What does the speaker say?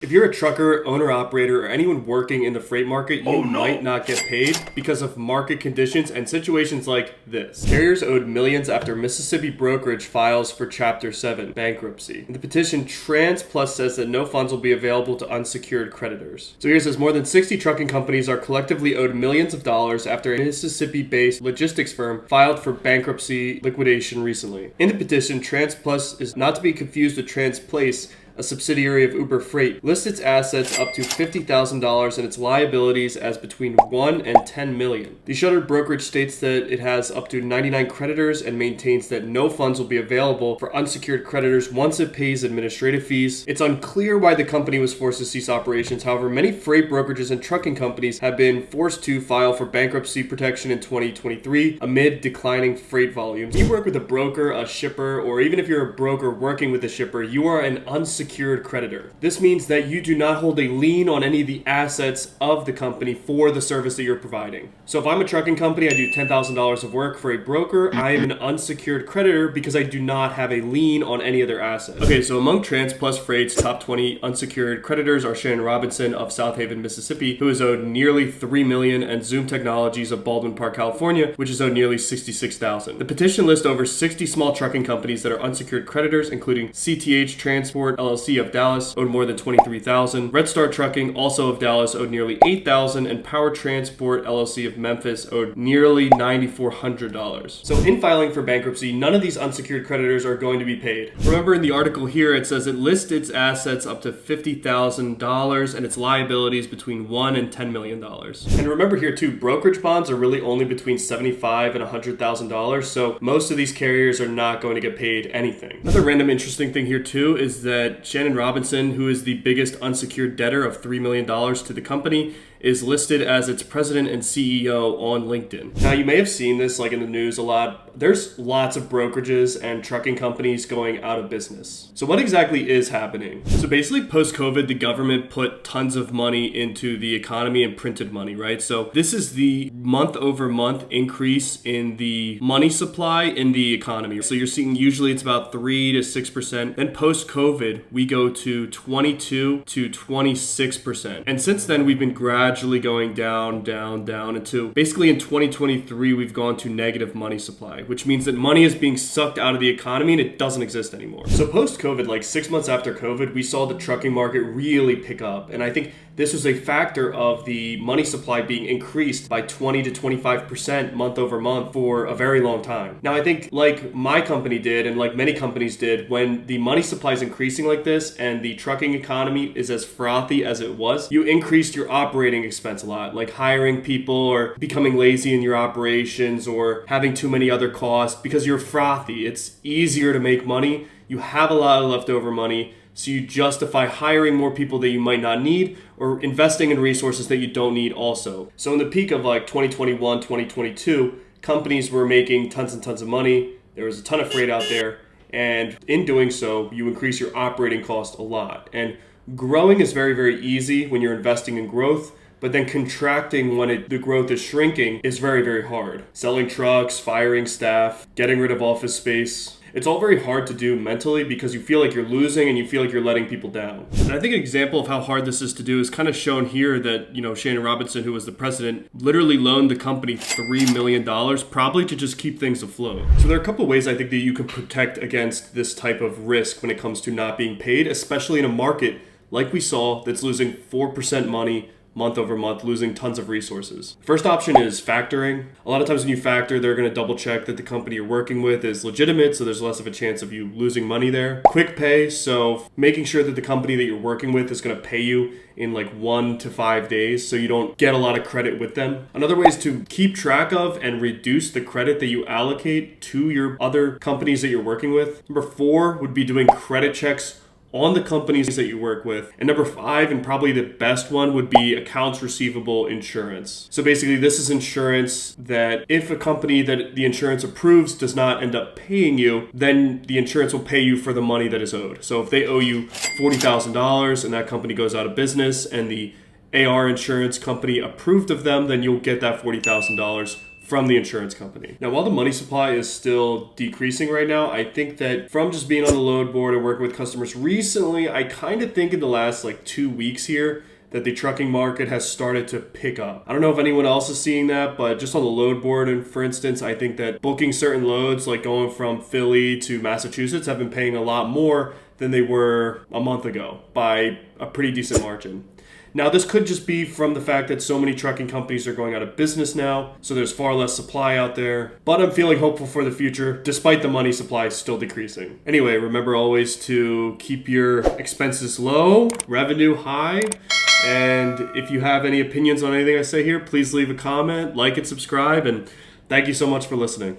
If you're a trucker, owner-operator, or anyone working in the freight market, you might not get paid because of market conditions and situations like this. Carriers owed millions after Mississippi brokerage files for Chapter 7, bankruptcy. In the petition, Trans Plus says that no funds will be available to unsecured creditors. So here it says more than 60 trucking companies are collectively owed millions of dollars after a Mississippi-based logistics firm filed for bankruptcy liquidation recently. In the petition, Trans Plus is not to be confused with Transplace, a subsidiary of Uber Freight, lists its assets up to $50,000 and its liabilities as between $1 and $10 million. The shuttered brokerage states that it has up to 99 creditors and maintains that no funds will be available for unsecured creditors once it pays administrative fees. It's unclear why the company was forced to cease operations. However, many freight brokerages and trucking companies have been forced to file for bankruptcy protection in 2023 amid declining freight volumes. If you work with a broker, a shipper, or even if you're a broker working with a shipper, you are an unsecured creditor. This means that you do not hold a lien on any of the assets of the company for the service that you're providing. So if I'm a trucking company, I do $10,000 of work for a broker, I am an unsecured creditor because I do not have a lien on any of their assets. Okay, so among Trans Plus Freight's top 20 unsecured creditors are Shannon Robinson of South Haven, Mississippi, who is owed nearly $3 million, and Zoom Technologies of Baldwin Park, California, which is owed nearly $66,000. The petition lists over 60 small trucking companies that are unsecured creditors, including CTH Transport LLC of Dallas, owed more than $23,000. Red Star Trucking, also of Dallas, owed nearly $8,000, and Power Transport LLC of Memphis owed nearly $9,400. So in filing for bankruptcy, none of these unsecured creditors are going to be paid. Remember in the article here, it says it lists its assets up to $50,000 and its liabilities between $1 and $10 million. And remember here too, brokerage bonds are really only between $75,000 and $100,000, so most of these carriers are not going to get paid anything. Another random interesting thing here too is that Shannon Robinson, who is the biggest unsecured debtor of $3 million to the company, is listed as its president and CEO on LinkedIn. Now, you may have seen this like in the news a lot. There's lots of brokerages and trucking companies going out of business. So what exactly is happening? So basically post-COVID, the government put tons of money into the economy and printed money, right? So this is the month over month increase in the money supply in the economy. So you're seeing usually it's about 3 to 6%. Then post-COVID, we go to 22 to 26%. And since then, we've been gradually going down until basically in 2023, we've gone to negative money supply, which means that money is being sucked out of the economy and it doesn't exist anymore. So post-COVID, like 6 months after COVID, we saw the trucking market really pick up. And I think this was a factor of the money supply being increased by 20 to 25% month over month for a very long time. Now, I think like my company did and like many companies did, when the money supply is increasing like this and the trucking economy is as frothy as it was, you increased your operating expense a lot, like hiring people or becoming lazy in your operations or having too many other costs because you're frothy. It's easier to make money. You have a lot of leftover money. So you justify hiring more people that you might not need or investing in resources that you don't need also. So in the peak of like 2021, 2022, companies were making tons and tons of money. There was a ton of freight out there. And in doing so, you increase your operating cost a lot. And growing is very, very easy when you're investing in growth. But then contracting when the growth is shrinking is very, very hard. Selling trucks, firing staff, getting rid of office space. It's all very hard to do mentally because you feel like you're losing and you feel like you're letting people down. And I think an example of how hard this is to do is kind of shown here that, Shannon Robinson, who was the president, literally loaned the company $3 million, probably to just keep things afloat. So there are a couple of ways I think that you can protect against this type of risk when it comes to not being paid, especially in a market like we saw that's losing 4% money month over month, losing tons of resources. First option is factoring. A lot of times when you factor, they're going to double check that the company you're working with is legitimate, so there's less of a chance of you losing money there. Quick pay, so making sure that the company that you're working with is going to pay you in like 1 to 5 days so you don't get a lot of credit with them. Another way is to keep track of and reduce the credit that you allocate to your other companies that you're working with. Number 4 would be doing credit checks on the companies that you work with. And number 5, and probably the best one, would be accounts receivable insurance. So basically this is insurance that if a company that the insurance approves does not end up paying you, then the insurance will pay you for the money that is owed. So if they owe you $40,000 and that company goes out of business and the AR insurance company approved of them, then you'll get that $40,000 from the insurance company. Now, while the money supply is still decreasing right now, I think that from just being on the load board and working with customers recently, I kind of think in the last like 2 weeks here that the trucking market has started to pick up. I don't know if anyone else is seeing that, but just on the load board, and for instance, I think that booking certain loads, like going from Philly to Massachusetts, have been paying a lot more than they were a month ago by a pretty decent margin. Now, this could just be from the fact that so many trucking companies are going out of business now, so there's far less supply out there. But I'm feeling hopeful for the future, despite the money supply still decreasing. Anyway, remember always to keep your expenses low, revenue high, and if you have any opinions on anything I say here, please leave a comment, like and subscribe, and thank you so much for listening.